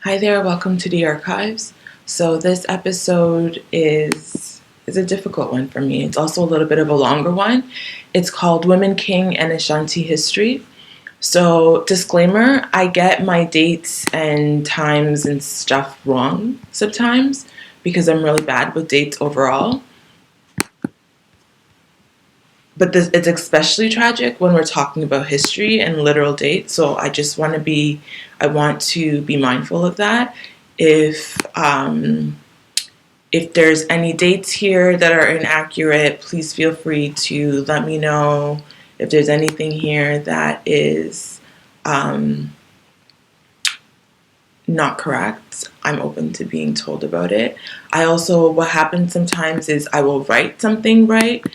Hi there, welcome to the archives. So this episode is a difficult one for me. It's also a little bit of a longer one. It's called Women, King, and Ashanti History. So disclaimer, I get my dates and times and stuff wrong sometimes because I'm really bad with dates overall. But it's especially tragic when we're talking about history and literal dates. So I want to be mindful of that. If there's any dates here that are inaccurate, please feel free to let me know. If there's anything here that is not correct, I'm open to being told about it. What happens sometimes is I will write something right,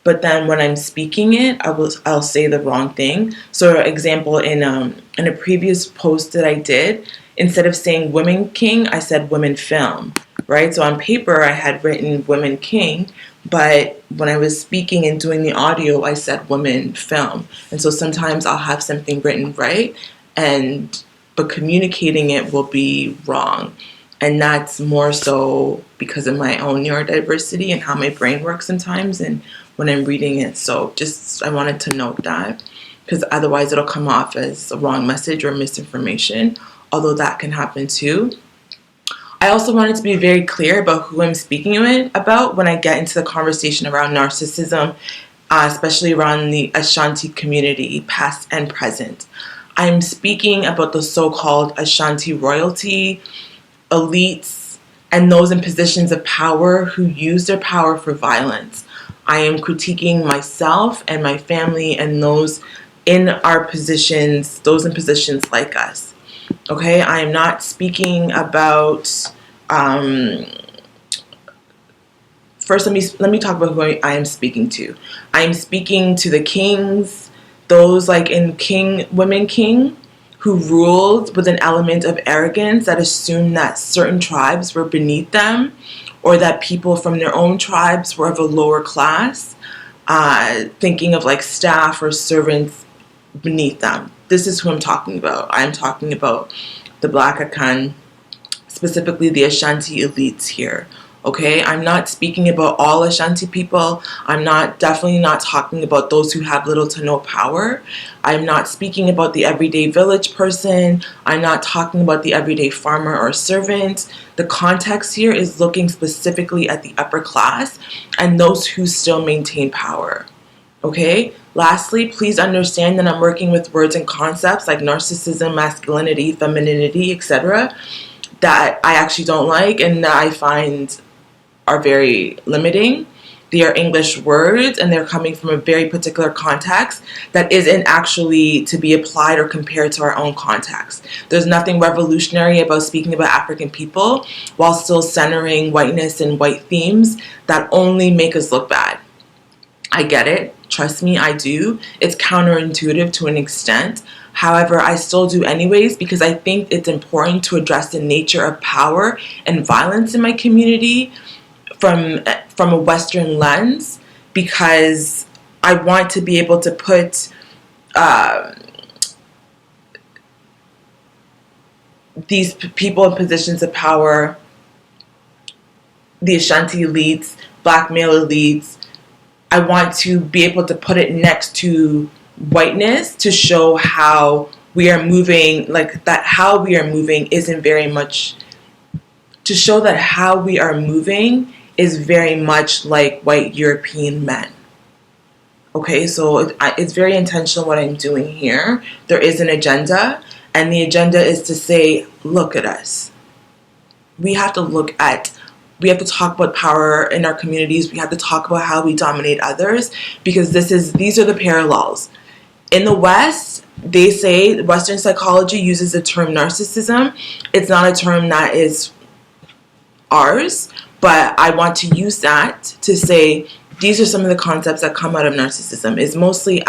but then when I'm speaking it, I'll say the wrong thing. So, for example, in a previous post that I did, instead of saying women king, I said women film, right? So on paper, I had written women king, but when I was speaking and doing the audio, I said women film. And so sometimes I'll have something written right, but communicating it will be wrong. And that's more so because of my own neurodiversity and how my brain works sometimes and when I'm reading it. So I wanted to note that because otherwise it'll come off as a wrong message or misinformation, although that can happen too. I also wanted to be very clear about who I'm speaking about when I get into the conversation around narcissism, especially around the Ashanti community, past and present. I'm speaking about the so-called Ashanti royalty, elites, and those in positions of power who use their power for violence. I am critiquing myself and my family and those in positions like us. Okay, I am not speaking about. First, let me talk about who I am speaking to. I am speaking to the kings, those like in Women King, who ruled with an element of arrogance that assumed that certain tribes were beneath them, or that people from their own tribes were of a lower class, thinking of like staff or servants beneath them. This is who I'm talking about. I'm talking about the Black Akan, specifically the Ashanti elites here. Okay, I'm not speaking about all Ashanti people. I'm definitely not talking about those who have little to no power. I'm not speaking about the everyday village person. I'm not talking about the everyday farmer or servant. The context here is looking specifically at the upper class and those who still maintain power. Okay? Lastly, please understand that I'm working with words and concepts like narcissism, masculinity, femininity, etc. that I actually don't like and that I find are very limiting. They are English words and they're coming from a very particular context that isn't actually to be applied or compared to our own context. There's nothing revolutionary about speaking about African people while still centering whiteness and white themes that only make us look bad. I get it. Trust me, I do. It's counterintuitive to an extent. However, I still do anyways because I think it's important to address the nature of power and violence in my community from a Western lens, because I want to be able to put these people in positions of power, the Ashanti elites, Black male elites, I want to be able to put it next to whiteness to show how we are moving, like that how we are moving isn't very much, to show that how we are moving is very much like white European men. Okay, so it's very intentional what I'm doing here. There is an agenda, and the agenda is to say, look at us. We have to talk about power in our communities. We have to talk about how we dominate others, because these are the parallels. In the West, they say Western psychology uses the term narcissism. It's not a term that is ours, but I want to use that to say these are some of the concepts that come out of narcissism. It's mostly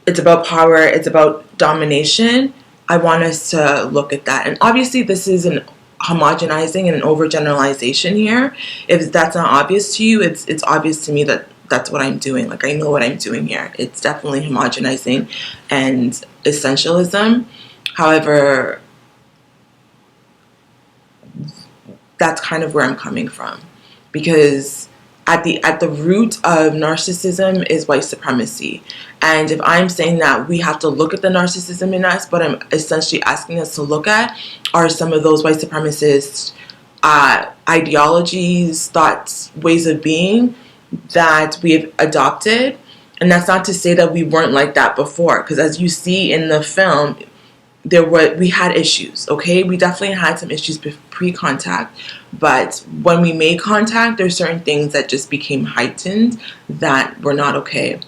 it's about power, it's about domination. I want us to look at that. And obviously this is an homogenizing and an overgeneralization here. If that's not obvious to you, it's obvious to me that that's what I'm doing. Like, I know what I'm doing here. It's definitely homogenizing and essentialism. However, that's kind of where I'm coming from, because at the root of narcissism is white supremacy. And if I'm saying that we have to look at the narcissism in us, what I'm essentially asking us to look at are some of those white supremacist ideologies, thoughts, ways of being that we've adopted. And that's not to say that we weren't like that before, because as you see in the film, we had issues, okay? We definitely had some issues pre-contact, but when we made contact, there's certain things that just became heightened that were not okay,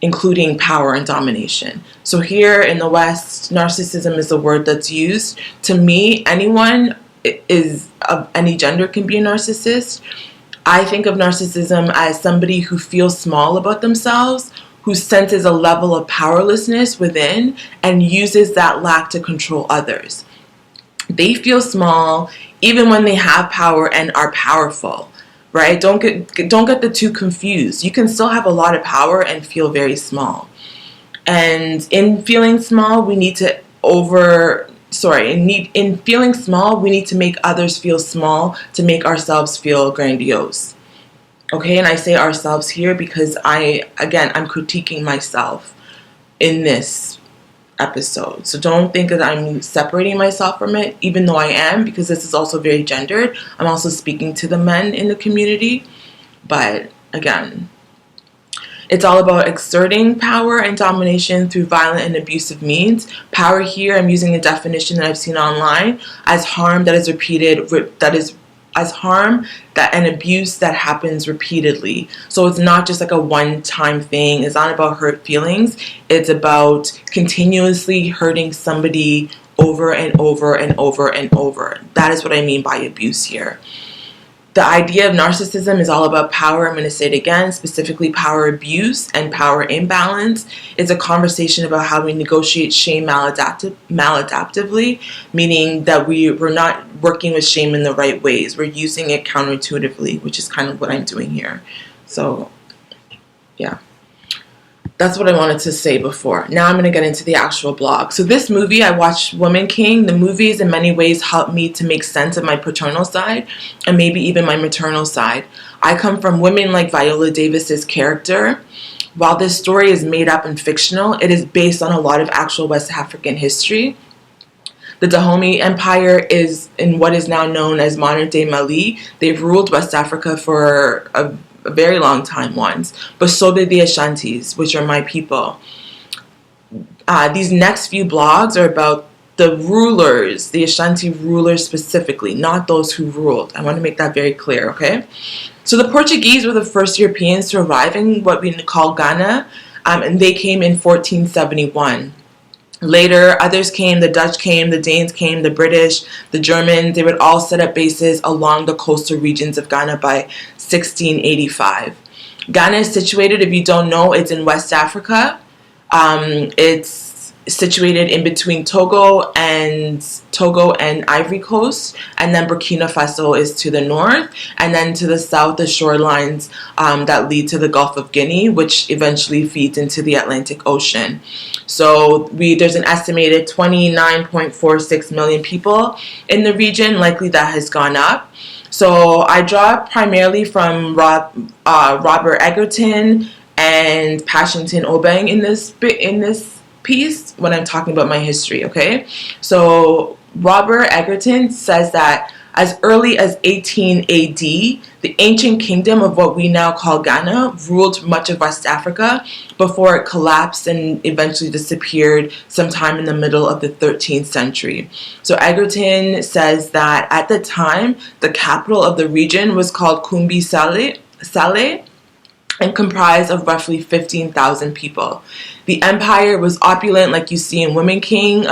including power and domination. So here in the West, narcissism is a word that's used. To me, anyone is of any gender can be a narcissist. I think of narcissism as somebody who feels small about themselves, who senses a level of powerlessness within and uses that lack to control others. They feel small even when they have power and are powerful, right? Don't get the two confused. You can still have a lot of power and feel very small. And in feeling small, we need to in feeling small, we need to make others feel small to make ourselves feel grandiose. Okay, and I say ourselves here because I'm critiquing myself in this episode. So don't think that I'm separating myself from it, even though I am, because this is also very gendered. I'm also speaking to the men in the community. But again, it's all about exerting power and domination through violent and abusive means. Power here, I'm using a definition that I've seen online, as harm that is repeated, as harm that an abuse that happens repeatedly. So it's not just like a one-time thing. It's not about hurt feelings. It's about continuously hurting somebody over and over and over and over. That is what I mean by abuse here. The idea of narcissism is all about power. I'm going to say it again, specifically power abuse and power imbalance. It's a conversation about how we negotiate shame maladaptively, meaning that we're not working with shame in the right ways. We're using it counterintuitively, which is kind of what I'm doing here. So, yeah. That's what I wanted to say before. Now I'm going to get into the actual blog. So this movie, I watched Woman King. The movies in many ways helped me to make sense of my paternal side and maybe even my maternal side. I come from women like Viola Davis's character. While this story is made up and fictional, it is based on a lot of actual West African history. The Dahomey Empire is in what is now known as modern-day Mali. They've ruled West Africa for a very long time once, but so did the Ashantis, which are my people. These next few blogs are about the rulers, the Ashanti rulers specifically, not those who ruled. I want to make that very clear, okay? So the Portuguese were the first Europeans to arrive in what we call Ghana, and they came in 1471. Later, others came, the Dutch came, the Danes came, the British, the Germans. They would all set up bases along the coastal regions of Ghana by 1685. Ghana is situated, if you don't know, it's in West Africa. It's situated in between Togo and Ivory Coast, and then Burkina Faso is to the north, and then to the south the shorelines that lead to the Gulf of Guinea, which eventually feeds into the Atlantic Ocean. So there's an estimated 29.46 million people in the region. Likely that has gone up. So I draw primarily from Robert Egerton and Pashington Obeng in this piece when I'm talking about my history, okay? So Robert Egerton says that as early as 18 AD, the ancient kingdom of what we now call Ghana ruled much of West Africa before it collapsed and eventually disappeared sometime in the middle of the 13th century. So Egerton says that at the time, the capital of the region was called Kumbi Saleh, and comprised of roughly 15,000 people. The empire was opulent, like you see in Woman King.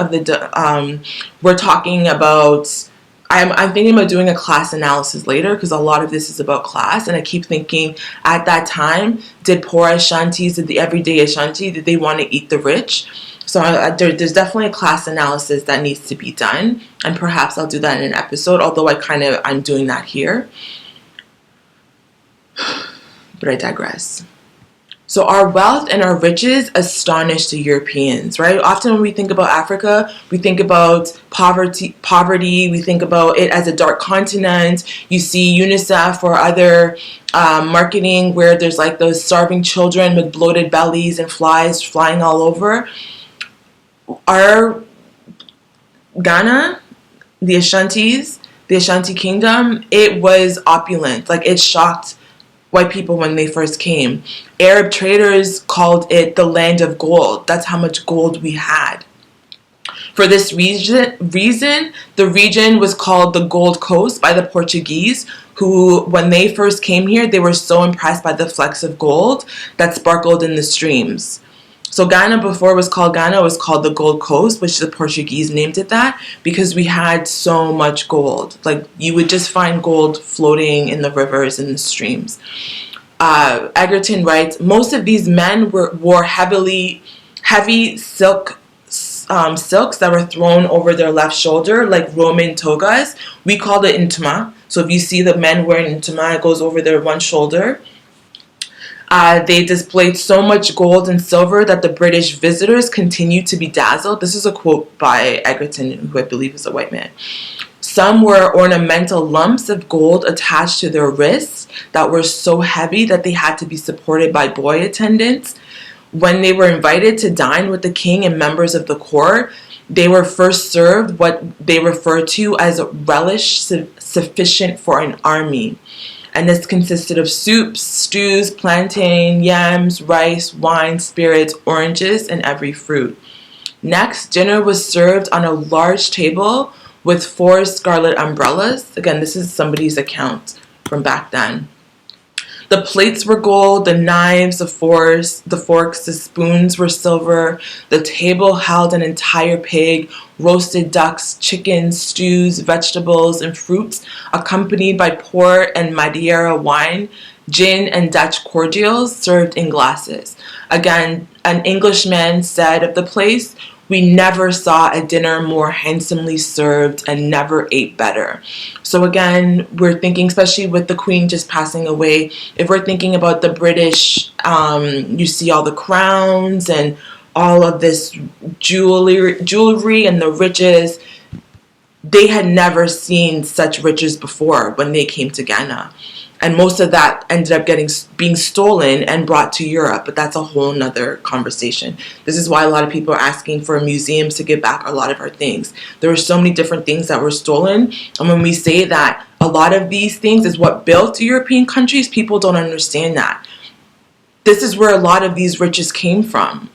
We're talking about, I'm thinking about doing a class analysis later because a lot of this is about class, and I keep thinking at that time, did poor Ashantis, did the everyday Ashanti, did they want to eat the rich? So there's definitely a class analysis that needs to be done, and perhaps I'll do that in an episode, although I'm doing that here. But I digress. So our wealth and our riches astonish the Europeans, right? Often when we think about Africa, we think about poverty. We think about it as a dark continent. You see UNICEF or other marketing where there's like those starving children with bloated bellies and flies flying all over. Our Ghana, the Ashanti Kingdom, it was opulent. Like, it shocked white people when they first came. Arab traders called it the land of gold. That's how much gold we had. For this reason, the region was called the Gold Coast by the Portuguese, who, when they first came here, they were so impressed by the flecks of gold that sparkled in the streams. So Ghana, before it was called Ghana, was called the Gold Coast, which the Portuguese named it that because we had so much gold. Like, you would just find gold floating in the rivers and the streams. Egerton writes, most of these men wore heavy silks that were thrown over their left shoulder, like Roman togas. We called it intuma. So if you see the men wearing intuma, it goes over their one shoulder. They displayed so much gold and silver that the British visitors continued to be dazzled. This is a quote by Egerton, who I believe is a white man. Some were ornamental lumps of gold attached to their wrists that were so heavy that they had to be supported by boy attendants. When they were invited to dine with the king and members of the court, they were first served what they refer to as a relish sufficient for an army. And this consisted of soups, stews, plantain, yams, rice, wine, spirits, oranges, and every fruit. Next, dinner was served on a large table with 4 scarlet umbrellas. Again, this is somebody's account from back then. The plates were gold, the knives, the forks, the spoons were silver. The table held an entire pig, roasted ducks, chickens, stews, vegetables, and fruits, accompanied by port and Madeira wine, gin, and Dutch cordials served in glasses. Again, an Englishman said of the place, "We never saw a dinner more handsomely served and never ate better." So again, we're thinking, especially with the Queen just passing away, if we're thinking about the British, you see all the crowns and all of this jewelry and the riches. They had never seen such riches before when they came to Ghana. And most of that ended up being stolen and brought to Europe. But that's a whole nother conversation. This is why a lot of people are asking for museums to give back a lot of our things. There were so many different things that were stolen. And when we say that a lot of these things is what built European countries, people don't understand that. This is where a lot of these riches came from.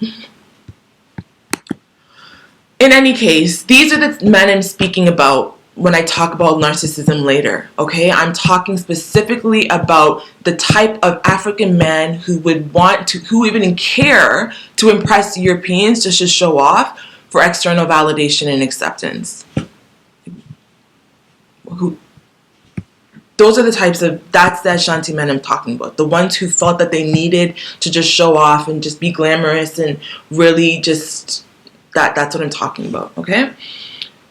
In any case, these are the men I'm speaking about when I talk about narcissism later, okay? I'm talking specifically about the type of African man who would who even care to impress the Europeans just to show off for external validation and acceptance. Those are the types that's the Ashanti men I'm talking about. The ones who felt that they needed to just show off and just be glamorous and really just, that's what I'm talking about, okay?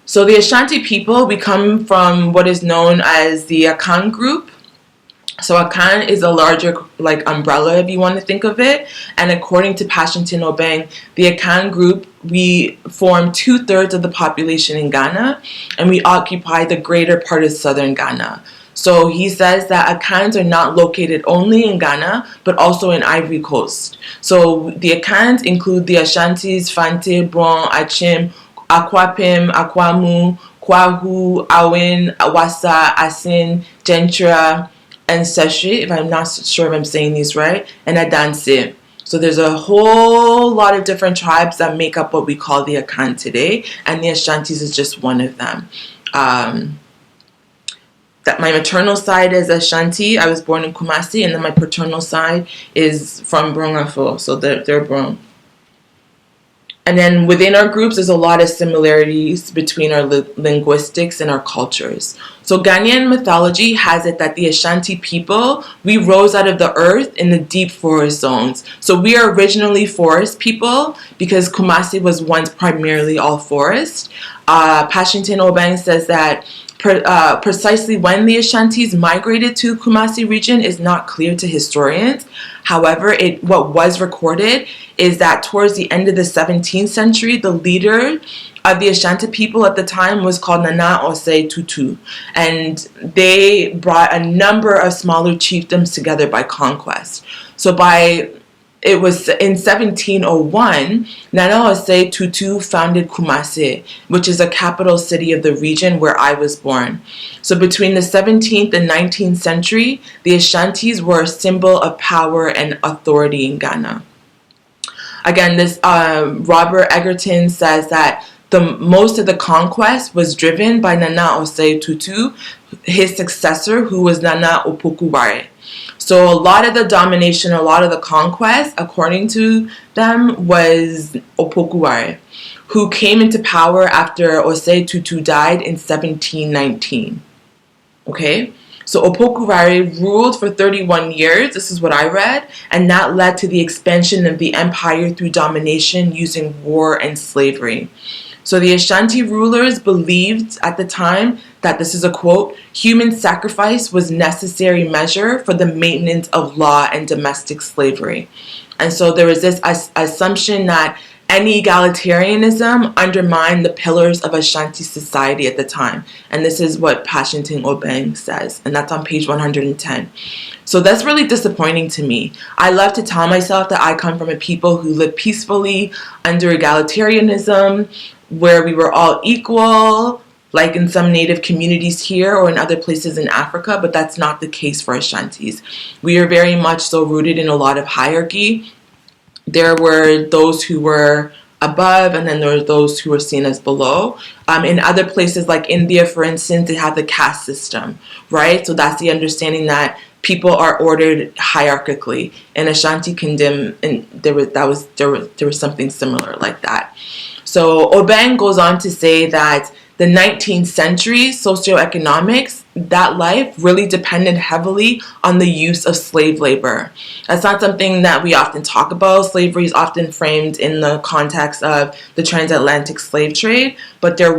So the Ashanti people, we come from what is known as the Akan group. So Akan is a larger like umbrella if you want to think of it. And according to Pashantin Obeng, the Akan group, we form 2/3 of the population in Ghana, and we occupy the greater part of southern Ghana. So he says that Akans are not located only in Ghana, but also in Ivory Coast. So the Akans include the Ashantis, Fante, Bron, Achim, Akwapim, Akwamu, Kwahu, Awin, Awasa, Asin, Gentra, and Seshi, if I'm not sure if I'm saying these right, and Adanse. So there's a whole lot of different tribes that make up what we call the Akan today, and the Ashantis is just one of them. That my maternal side is Ashanti. I was born in Kumasi, and then my paternal side is from Brongafo, so they're Brong. And then within our groups, there's a lot of similarities between our linguistics and our cultures. So Ghanaian mythology has it that the Ashanti people, we rose out of the earth in the deep forest zones. So we are originally forest people because Kumasi was once primarily all forest. Pashantin Obeng says that Precisely when the Ashantis migrated to Kumasi region is not clear to historians. However, what was recorded is that towards the end of the 17th century, the leader of the Ashanti people at the time was called Nana Osei Tutu, and they brought a number of smaller chiefdoms together by conquest. So it was in 1701, Nana Osei Tutu founded Kumasi, which is a capital city of the region where I was born. So between the 17th and 19th century, the Ashantis were a symbol of power and authority in Ghana. Again, this Robert Egerton says that most of the conquest was driven by Nana Osei Tutu, his successor, who was Nana Opokuware. So a lot of the domination, a lot of the conquest, according to them, was Opokuware, who came into power after Osei Tutu died in 1719. Okay? So Opokuware ruled for 31 years, this is what I read, and that led to the expansion of the empire through domination using war and slavery. So the Ashanti rulers believed at the time that, this is a quote, human sacrifice was necessary measure for the maintenance of law and domestic slavery. And so there was this assumption that any egalitarianism undermined the pillars of Ashanti society at the time. And this is what Passionting Obeng says, and that's on page 110. So that's really disappointing to me. I love to tell myself that I come from a people who live peacefully under egalitarianism, where we were all equal, like in some native communities here or in other places in Africa, but that's not the case for Ashantis. We are very much so rooted in a lot of hierarchy. There were those who were above, and then there were those who were seen as below. In other places like India, for instance, they have the caste system, right? So that's the understanding that people are ordered hierarchically. In Ashanti Kingdom, and there was something similar like that. So Obeng goes on to say that the 19th century socioeconomics, that life really depended heavily on the use of slave labor. That's not something that we often talk about. Slavery is often framed in the context of the transatlantic slave trade, but I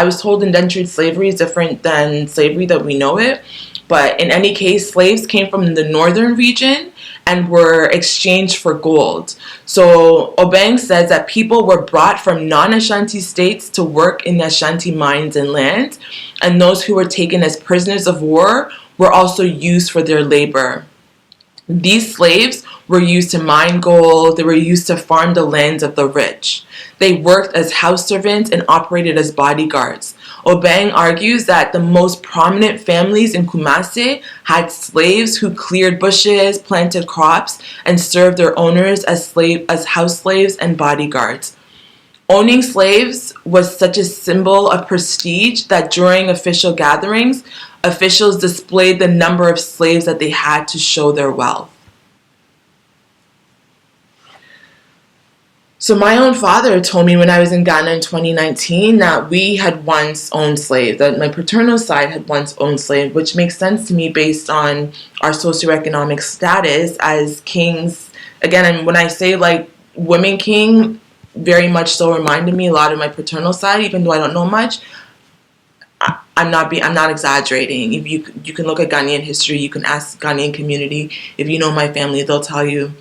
was told indentured slavery is different than slavery that we know it. But in any case, slaves came from the northern region and were exchanged for gold. So Obeng says that people were brought from non-Ashanti states to work in Ashanti mines and land, and those who were taken as prisoners of war were also used for their labor. These slaves were used to mine gold. They were used to farm the lands of the rich. They worked as house servants and operated as bodyguards. Obeng argues that the most prominent families in Kumasi had slaves who cleared bushes, planted crops, and served their owners as house slaves and bodyguards. Owning slaves was such a symbol of prestige that during official gatherings, officials displayed the number of slaves that they had to show their wealth. So my own father told me when I was in Ghana in 2019 that we had once owned slaves, that my paternal side had once owned slaves, which makes sense to me based on our socioeconomic status as kings. Again, and when I say like women king, very much so reminded me a lot of my paternal side, even though I don't know much. I'm not exaggerating. If you can look at Ghanaian history, you can ask Ghanaian community. If you know my family, they'll tell you.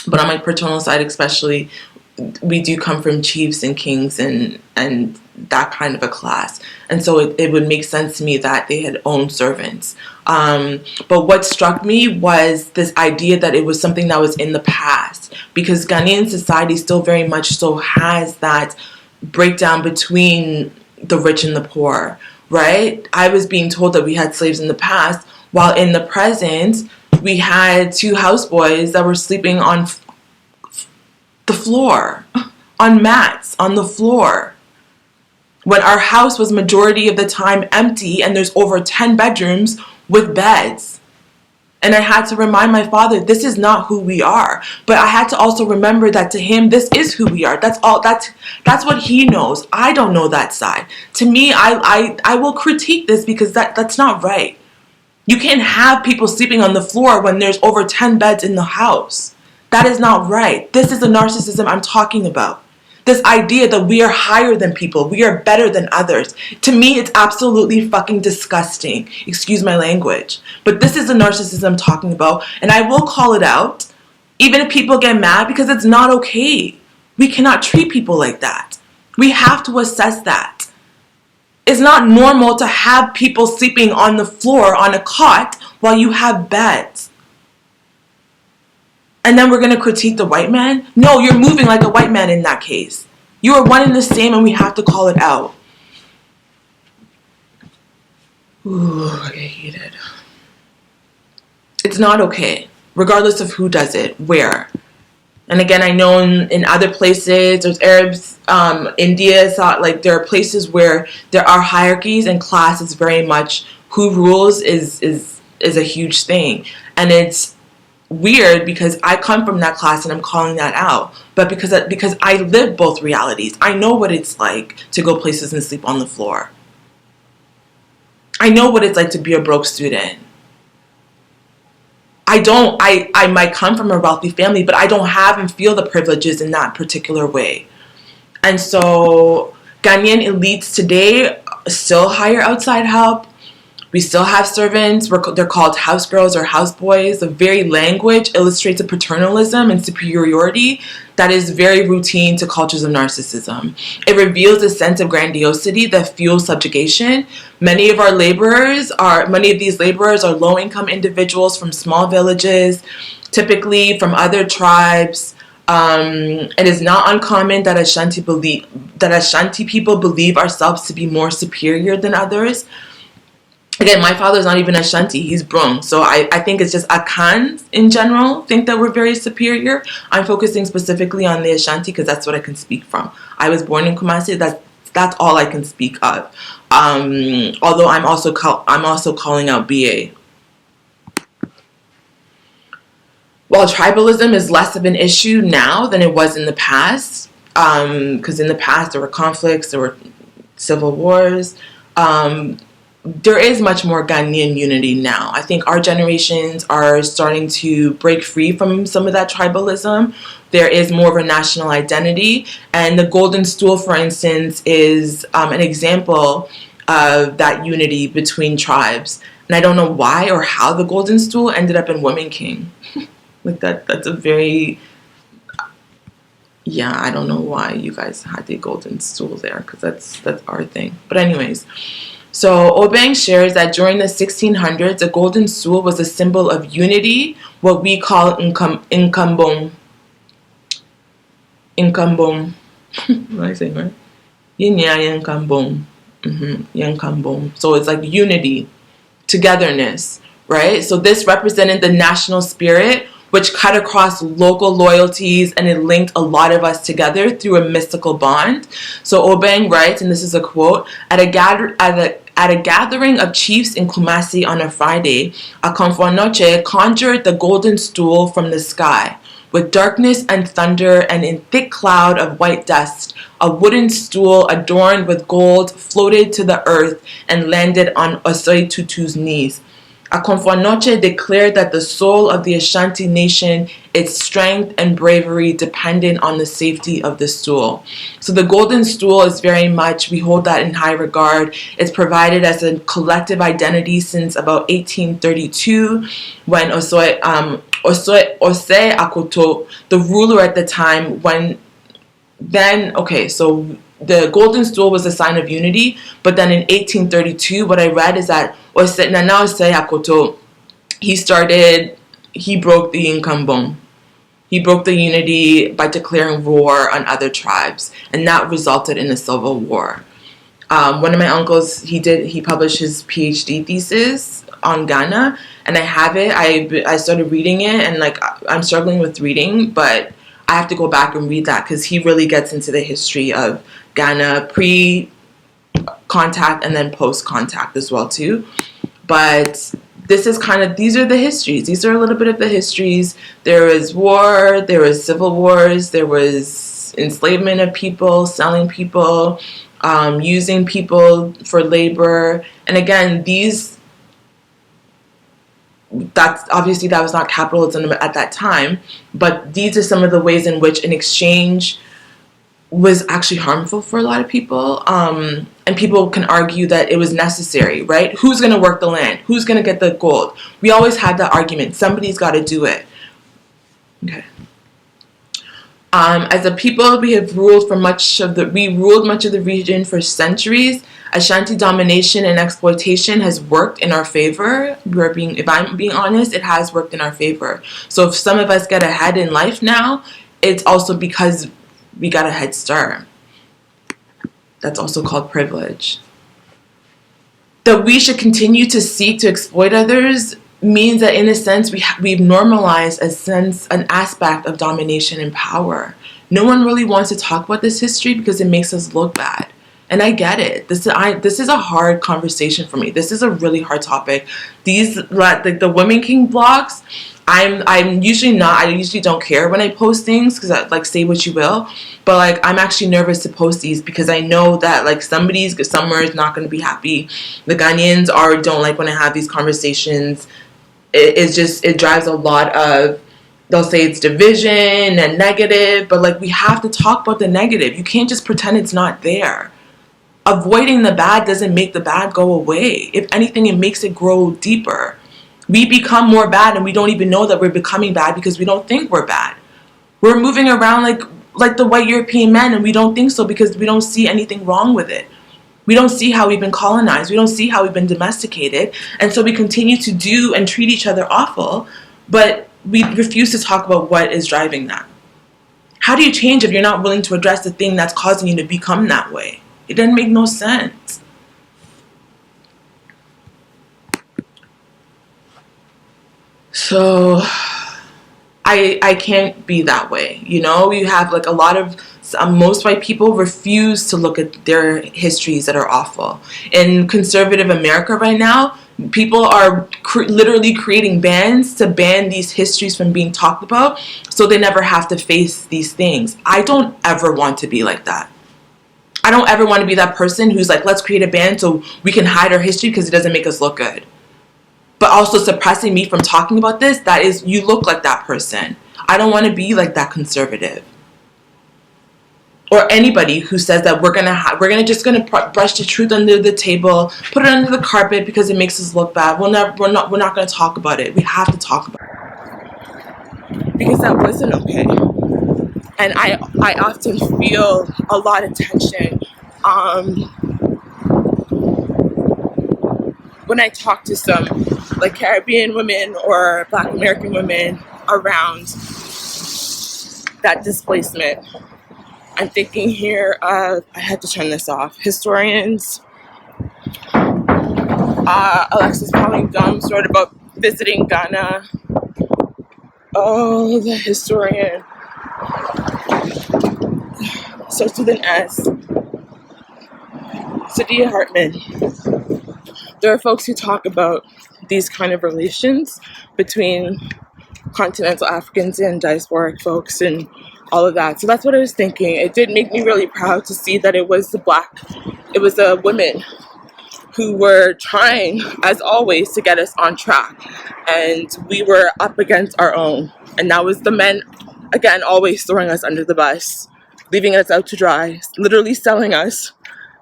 But on my paternal side especially, we do come from chiefs and kings and that kind of a class. And so it would make sense to me that they had owned servants. But what struck me was this idea that it was something that was in the past, because Ghanaian society still very much so has that breakdown between the rich and the poor, right? I was being told that we had slaves in the past, while in the present, we had two houseboys that were sleeping on the floor, on mats, on the floor. When our house was majority of the time empty and there's over 10 bedrooms with beds. And I had to remind my father, this is not who we are. But I had to also remember that to him, this is who we are. That's what he knows. I don't know that side. To me, I will critique this because that's not right. You can't have people sleeping on the floor when there's over 10 beds in the house. That is not right. This is the narcissism I'm talking about. This idea that we are higher than people, we are better than others. To me, it's absolutely fucking disgusting. Excuse my language. But this is the narcissism I'm talking about, and I will call it out, even if people get mad, because it's not okay. We cannot treat people like that. We have to assess that. It's not normal to have people sleeping on the floor on a cot while you have beds. And then we're going to critique the white man? No, you're moving like a white man in that case. You are one and the same, and we have to call it out. Ooh, I get heated. It's not okay, regardless of who does it, where. And again, I know in other places, there's Arabs, India, like there are places where there are hierarchies, and class is very much who rules is a huge thing. And it's weird because I come from that class and I'm calling that out. But because I live both realities, I know what it's like to go places and sleep on the floor. I know what it's like to be a broke student. I might come from a wealthy family, but I don't have and feel the privileges in that particular way. And so Ghanaian elites today still hire outside help. We still have servants. They're called house girls or house boys. The very language illustrates a paternalism and superiority that is very routine to cultures of narcissism. It reveals a sense of grandiosity that fuels subjugation. Many of these laborers are low-income individuals from small villages, typically from other tribes. It is not uncommon that Ashanti people believe ourselves to be more superior than others. Again, my father's not even Ashanti, he's Brung. So I think it's just Akans in general think that we're very superior. I'm focusing specifically on the Ashanti because that's what I can speak from. I was born in Kumasi, that's all I can speak of. Although I'm also calling out BA. While tribalism is less of an issue now than it was in the past, because in the past there were conflicts, there were civil wars, there is much more Ghanaian unity now. I think our generations are starting to break free from some of that tribalism. There is more of a national identity. And the Golden Stool, for instance, is an example of that unity between tribes. And I don't know why or how the Golden Stool ended up in Woman King. Like that's a very... Yeah, I don't know why you guys had the Golden Stool there, because that's our thing. But anyways... So Obeng shares that during the 1600s, a golden stool was a symbol of unity, what we call Nkambom. Nkambom. What am I saying, right? Yinya Nkambom. Nkambom. So it's like unity, togetherness, right? So this represented the national spirit, which cut across local loyalties, and it linked a lot of us together through a mystical bond. So Obeng writes, and this is a quote, At a gathering of chiefs in Kumasi on a Friday, Akomfonoche conjured the golden stool from the sky. With darkness and thunder and in thick cloud of white dust, a wooden stool adorned with gold floated to the earth and landed on Osoi Tutu's knees. Akomfonoche declared that the soul of the Ashanti nation, its strength and bravery depended on the safety of the stool. So the golden stool is very much, we hold that in high regard. It's provided as a collective identity since about 1832 when Osei Akoto, the ruler at the time, so the golden stool was a sign of unity, but then in 1832, what I read is that Nana Osei Akoto, he broke the Nkambom. He broke the unity by declaring war on other tribes, and that resulted in a civil war. One of my uncles, he published his PhD thesis on Ghana, and I have it. I started reading it, and like I'm struggling with reading, but I have to go back and read that because he really gets into the history of Ghana pre-contact and then post-contact as well too. But these are the histories. These are a little bit of the histories. There was war, there was civil wars, there was enslavement of people, selling people, using people for labor. And again, that was not capitalism at that time, but these are some of the ways in which in exchange was actually harmful for a lot of people. And people can argue that it was necessary, right? Who's going to work the land? Who's going to get the gold? We always had that argument. Somebody's got to do it. Okay. As a people, we ruled much of the region for centuries. Ashanti domination and exploitation has worked in our favor. If I'm being honest, it has worked in our favor. So if some of us get ahead in life now, it's also because we got a head start. That's also called privilege. That we should continue to seek to exploit others means that, in a sense, we've normalized an aspect of domination and power. No one really wants to talk about this history because it makes us look bad. And I get it. This is a hard conversation for me. This is a really hard topic. The Women King blogs, I'm usually not. I usually don't care when I post things because I say what you will. But I'm actually nervous to post these because I know that somewhere is not going to be happy. The Ghanaians don't like when I have these conversations. It drives a lot of, they'll say it's division and negative, but we have to talk about the negative. You can't just pretend it's not there. Avoiding the bad doesn't make the bad go away. If anything, it makes it grow deeper. We become more bad and we don't even know that we're becoming bad because we don't think we're bad. We're moving around like the white European men, and we don't think so because we don't see anything wrong with it. We don't see how we've been colonized. We don't see how we've been domesticated. And so we continue to do and treat each other awful, but we refuse to talk about what is driving that. How do you change if you're not willing to address the thing that's causing you to become that way? It doesn't make no sense. So I can't be that way. You have a lot of, most white people refuse to look at their histories that are awful. In conservative America right now, people are literally creating bans to ban these histories from being talked about so they never have to face these things. I don't ever want to be like that. I don't ever want to be that person who's let's create a ban so we can hide our history because it doesn't make us look good. But also suppressing me from talking about this, you look like that person. I don't want to be like that conservative. Or anybody who says that we're gonna just brush the truth under the table, put it under the carpet because it makes us look bad. We're not gonna talk about it. We have to talk about it. Because that wasn't okay. And I often feel a lot of tension when I talk to some Caribbean women or Black American women around that displacement. I'm thinking here of, I had to turn this off, historians. Alexis calling dumb sort about visiting Ghana. Oh, the historian. Starts with an S. Sadia Hartman. There are folks who talk about these kind of relations between continental Africans and diasporic folks and all of that. So that's what I was thinking. It did make me really proud to see that it was the women who were trying, as always, to get us on track. And we were up against our own. And that was the men, again, always throwing us under the bus, leaving us out to dry, literally selling us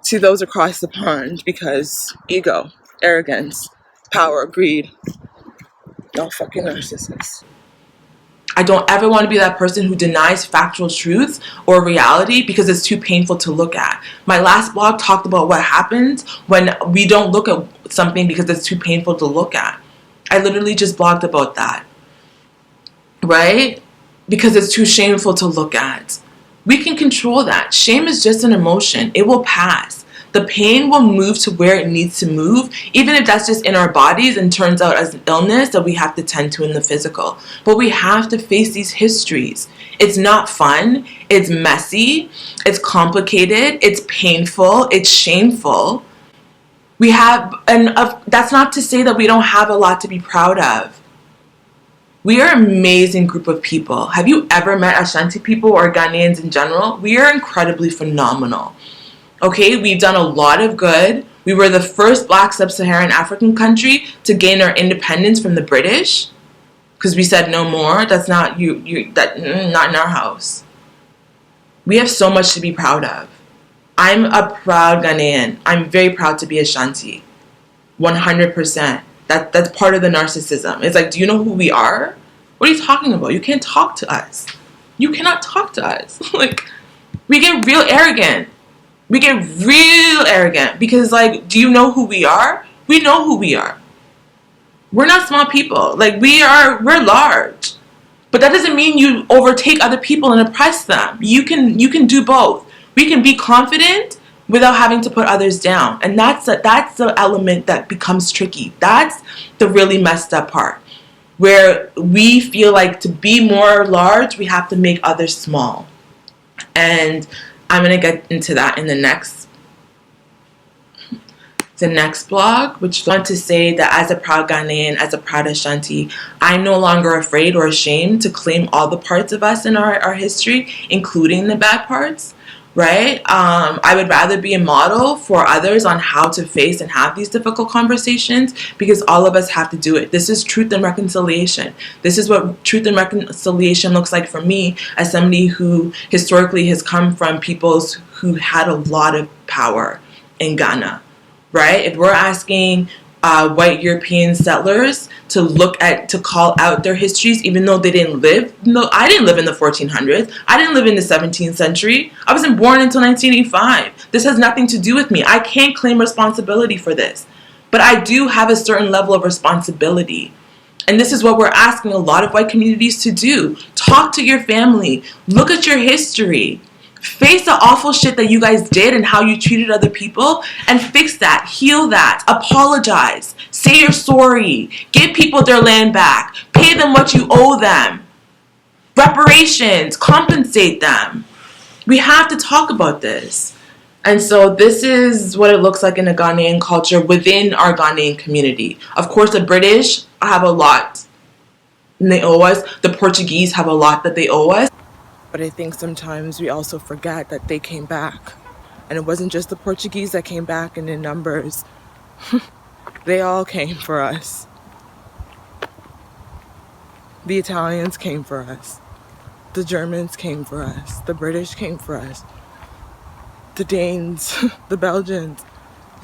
to those across the pond because ego, arrogance, power, greed. No fucking narcissists. I don't ever want to be that person who denies factual truth or reality because it's too painful to look at. My last blog talked about what happens when we don't look at something because it's too painful to look at. I literally just blogged about that. Right? Because it's too shameful to look at. We can control that. Shame is just an emotion. It will pass. The pain will move to where it needs to move, even if that's just in our bodies and turns out as an illness that we have to tend to in the physical. But we have to face these histories. It's not fun. It's messy. It's complicated. It's painful. It's shameful. That's not to say that we don't have a lot to be proud of. We are an amazing group of people. Have you ever met Ashanti people or Ghanaians in general? We are incredibly phenomenal. Okay, we've done a lot of good. We were the first Black sub-Saharan African country to gain our independence from the British because we said no more. That's not not in our house. We have so much to be proud of. I'm a proud Ghanaian. I'm very proud to be Asante. 100%. That's part of the narcissism. It's like, do you know who we are? What are you talking about? You can't talk to us. You cannot talk to us. Like, we get real arrogant. We get real arrogant because, like, do you know who we are? We know who we are. We're not small people. Like, we're large. But that doesn't mean you overtake other people and oppress them. You can do both. We can be confident without having to put others down. And that's the element that becomes tricky. That's the really messed up part. Where we feel like to be more large, we have to make others small. And I'm going to get into that in the next blog, which I want to say that as a proud Ghanaian, as a proud Ashanti, I'm no longer afraid or ashamed to claim all the parts of us in our history, including the bad parts. Right? I would rather be a model for others on how to face and have these difficult conversations because all of us have to do it. This is truth and reconciliation. This is what truth and reconciliation looks like for me as somebody who historically has come from peoples who had a lot of power in Ghana. Right? If we're asking white European settlers to call out their histories, even though they didn't live. No, I didn't live in the 1400s. I didn't live in the 17th century. I wasn't born until 1985. This has nothing to do with me. I can't claim responsibility for this. But I do have a certain level of responsibility. And this is what we're asking a lot of white communities to do. Talk to your family. Look at your history. Face the awful shit that you guys did and how you treated other people and fix that, heal that, apologize, say you're sorry, give people their land back, pay them what you owe them, reparations, compensate them. We have to talk about this. And so this is what it looks like in a Ghanaian culture within our Ghanaian community. Of course, the British have a lot and they owe us. The Portuguese have a lot that they owe us. But I think sometimes we also forget that they came back. And it wasn't just the Portuguese that came back and in numbers. They all came for us. The Italians came for us. The Germans came for us. The British came for us. The Danes, the Belgians.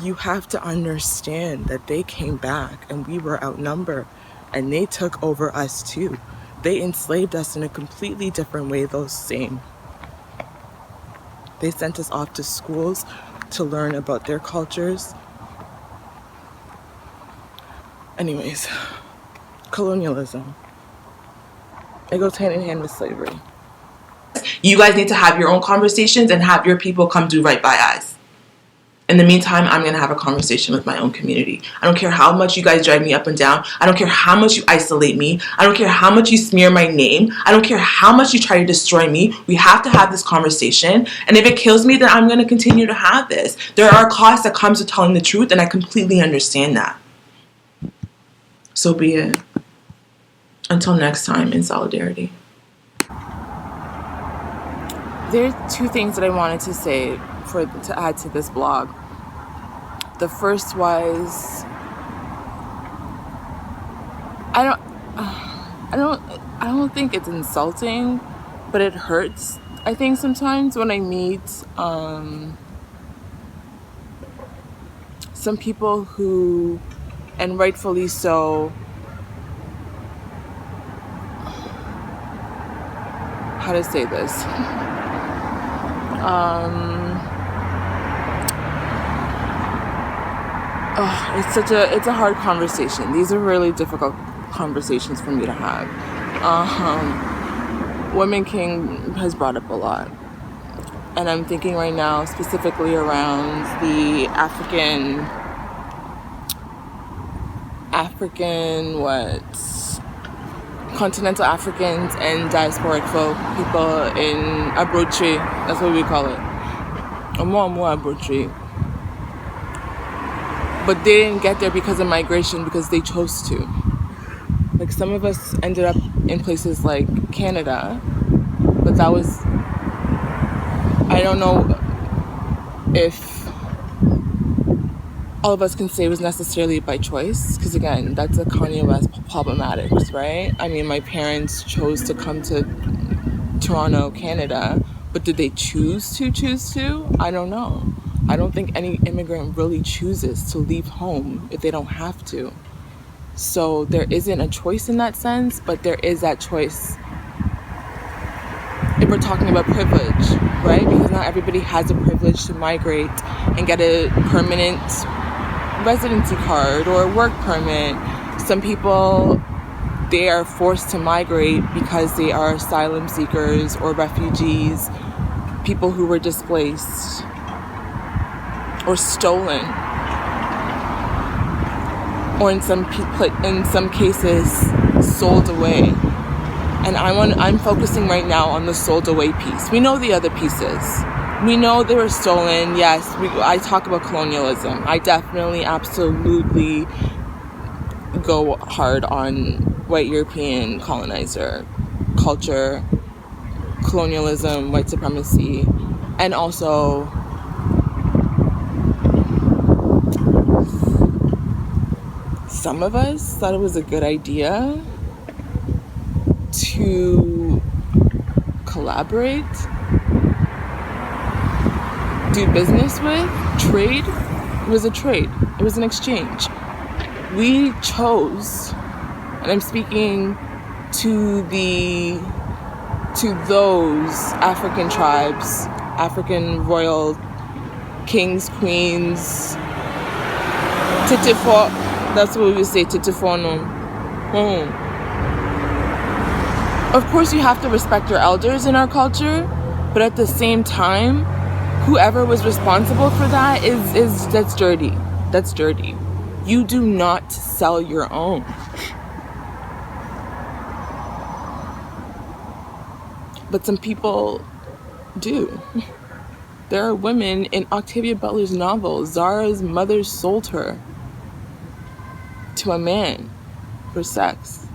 You have to understand that they came back and we were outnumbered. And they took over us too. They enslaved us in a completely different way, those same. They sent us off to schools to learn about their cultures. Anyways, colonialism. It goes hand in hand with slavery. You guys need to have your own conversations and have your people come do right by us. In the meantime, I'm going to have a conversation with my own community. I don't care how much you guys drag me up and down. I don't care how much you isolate me. I don't care how much you smear my name. I don't care how much you try to destroy me. We have to have this conversation. And if it kills me, then I'm going to continue to have this. There are costs that comes with telling the truth, and I completely understand that. So be it. Until next time, in solidarity. There are two things that I wanted to say to add to this blog. The first was I don't think it's insulting, but it hurts. I think sometimes when I meet some people who, and rightfully so, how to say this? It's a hard conversation. These are really difficult conversations for me to have. Women King has brought up a lot. And I'm thinking right now specifically around the continental Africans and diasporic folk, people in Abrochi, that's what we call it. Omo Abrochi. But they didn't get there because of migration, because they chose to. Like, some of us ended up in places like Canada, but that was, I don't know if all of us can say it was necessarily by choice, because again, that's a Kanye West problematics, right? I mean, my parents chose to come to Toronto, Canada, But did they choose to? I don't know. I don't think any immigrant really chooses to leave home if they don't have to. So there isn't a choice in that sense, but there is that choice if we're talking about privilege, right? Because not everybody has the privilege to migrate and get a permanent residency card or a work permit. Some people, they are forced to migrate because they are asylum seekers or refugees, people who were displaced or stolen, or in some cases sold away. And I'm focusing right now on the sold away piece. We know the other pieces. We know they were stolen. Yes, I talk about colonialism. I definitely, absolutely go hard on white European colonizer culture, colonialism, white supremacy, and also some of us thought it was a good idea to collaborate, do business with, trade. It was a trade. It was an exchange. We chose, and I'm speaking to those African tribes, African royal kings, queens, titifo, that's what we would say, titifono. Of course you have to respect your elders in our culture, but at the same time, whoever was responsible for that that's dirty. That's dirty. You do not sell your own. But some people do. There are women in Octavia Butler's novel, Zara's mother sold her to a man for sex,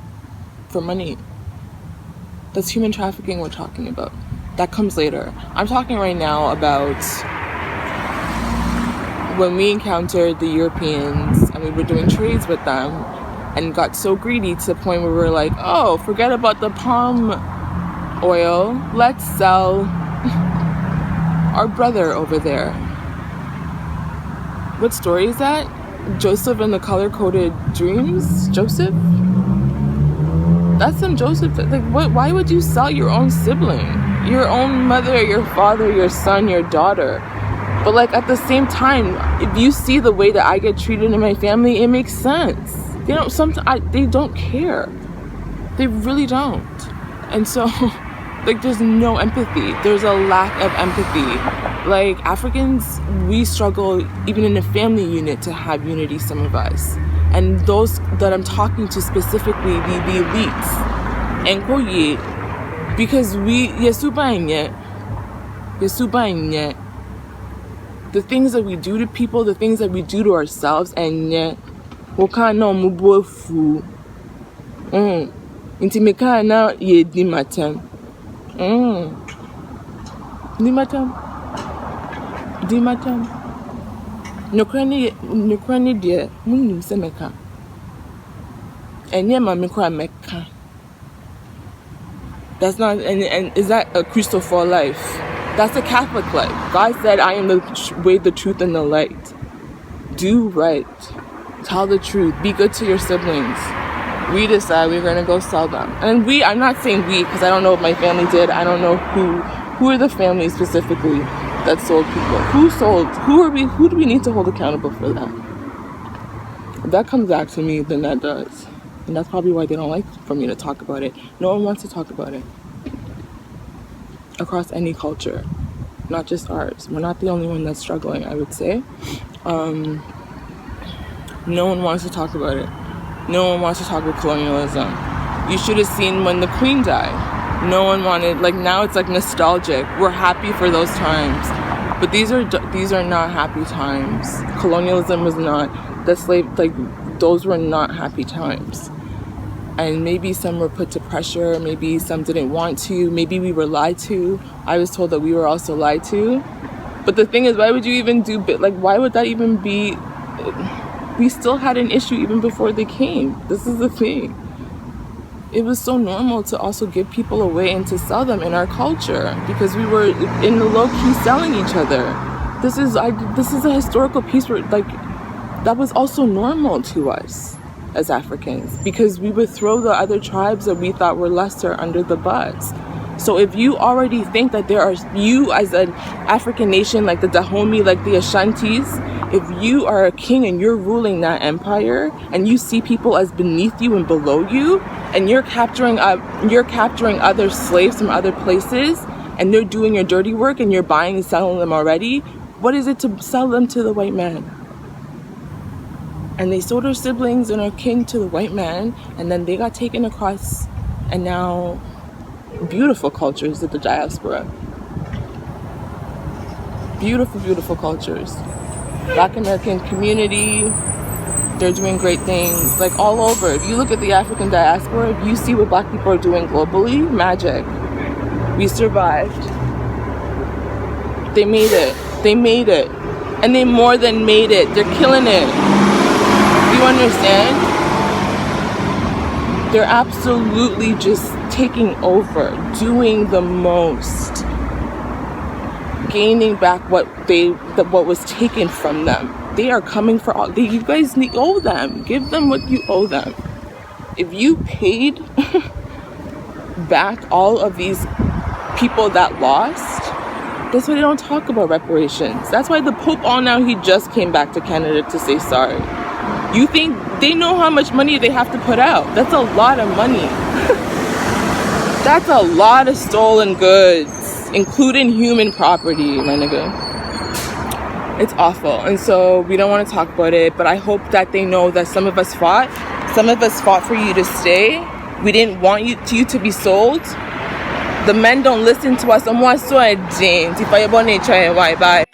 for money. That's human trafficking we're talking about. That comes later. I'm talking right now about when we encountered the Europeans and we were doing trades with them and got so greedy to the point where we were like, oh, forget about the palm oil. Let's sell our brother over there. What story is that? Joseph and the color-coded dreams? Joseph? That's some Joseph. Like, what? Why would you sell your own sibling? Your own mother, your father, your son, your daughter? But like at the same time, if you see the way that I get treated in my family, it makes sense. They don't care. They really don't. And so, like, there's no empathy. There's a lack of empathy. Like, Africans, we struggle even in a family unit to have unity, some of us. And those that I'm talking to specifically, the elites, and koye, because the things that we do to people, the things that we do to ourselves, and yet, intimeka na ye di matem. Di matem. Nokrani de munim se meka. Enye ma mekra meka. That's not, and is that a Christo for life? That's a Catholic life. God said, I am the way, the truth, and the light. Do right. Tell the truth. Be good to your siblings. We decide we're going to go sell them. And I'm not saying we, because I don't know what my family did. I don't know who are the families specifically that sold people. Who sold? Who do we need to hold accountable for that? If that comes back to me, then that does. And that's probably why they don't like for me to talk about it. No one wants to talk about it. Across any culture, not just ours. We're not the only one that's struggling, I would say. No one wants to talk about it. No one wants to talk about colonialism. You should have seen when the Queen died. No one wanted, like, now it's like nostalgic. We're happy for those times. But these are not happy times. Colonialism was not, those were not happy times. And maybe some were put to pressure, maybe some didn't want to, maybe we were lied to. I was told that we were also lied to. But the thing is, why would you even why would that even be? We still had an issue even before they came. This is the thing. it was so normal to also give people away and to sell them in our culture because we were in the low-key selling each other. This is a historical piece where, like, that was also normal to us as Africans because we would throw the other tribes that we thought were lesser under the bus. So if you already think that you as an African nation, like the Dahomey, like the Ashantis, if you are a king and you're ruling that empire and you see people as beneath you and below you, and you're capturing other slaves from other places, and they're doing your dirty work and you're buying and selling them already, what is it to sell them to the white man? And they sold our siblings and our king to the white man, and then they got taken across, and now beautiful cultures of the diaspora. Beautiful, beautiful cultures. Black American community, they're doing great things, like all over. If you look at the African diaspora, if you see what Black people are doing globally, magic. We survived. They made it. They made it. And they more than made it. They're killing it. Do you understand? They're absolutely just taking over, doing the most, gaining back what was taken from them. They are coming for all. You guys owe them. Give them what you owe them. If you paid back all of these people that lost, that's why they don't talk about reparations. That's why the Pope he just came back to Canada to say sorry. You think they know how much money they have to put out? That's a lot of money. That's a lot of stolen goods, including human property, my nigga. It's awful. And so we don't want to talk about it, but I hope that they know that some of us fought. Some of us fought for you to stay. We didn't want you to be sold. The men don't listen to us. Bye.